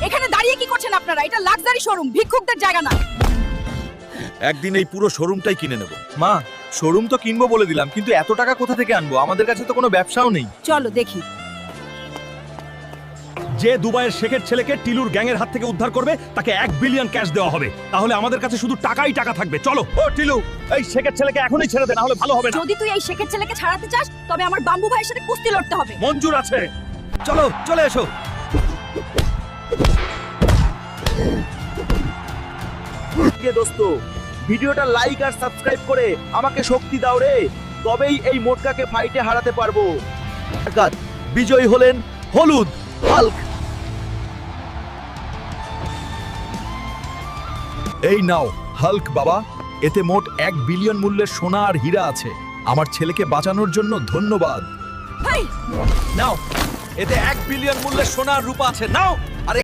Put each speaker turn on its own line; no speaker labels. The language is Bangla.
এখানে দাঁড়িয়ে কি করছেন আপনারা? এটা লাক্সারি শোরুম, ভিক্ষুকদের জায়গা না।
একদিন এই পুরো শোরুমটাই কিনে নেব।
মা, শোরুম তো কিনবো বলে দিলাম, কিন্তু এত টাকা কোথা থেকে আনবো? আমাদের কাছে তো কোনো ব্যবসাও নেই।
চলো দেখি।
যে দুবাইয়ের শেখের ছেলেকে টিলুর গ্যাংয়ের হাত থেকে উদ্ধার করবে তাকে 1 বিলিয়ন ক্যাশ দেওয়া হবে। তাহলে আমাদের কাছে শুধু টাকাই টাকা থাকবে। চলো। ও টিলু, এই শেখের ছেলেকে এখনই ছেড়ে দে, না হলে ভালো হবে না।
যদি তুই এই শেখের ছেলেকে ছাড়াতে চাস তবে আমার বাম্বু ভাইয়ের সাথে কুস্তি লড়তে হবে।
মঞ্জুর আছে।
চলো, চলে এসো। কে দোস্ত, ভিডিওটা লাইক আর সাবস্ক্রাইব করে আমাকে শক্তি দাও রে, তবেই এই মোটকাকে ফাইটে হারাতে পারবো। বিজয়ী হলেন হলুদ হাল্ক।
এই নাও হাল্ক বাবা, এতে মোট 1 বিলিয়ন মূল্যের সোনা আর হীরা আছে। আমার ছেলেকে বাঁচানোর জন্য ধন্যবাদ।
ভাই,
নাও, এতে 1 বিলিয়ন মূল্যের সোনা আর রূপা আছে। নাও।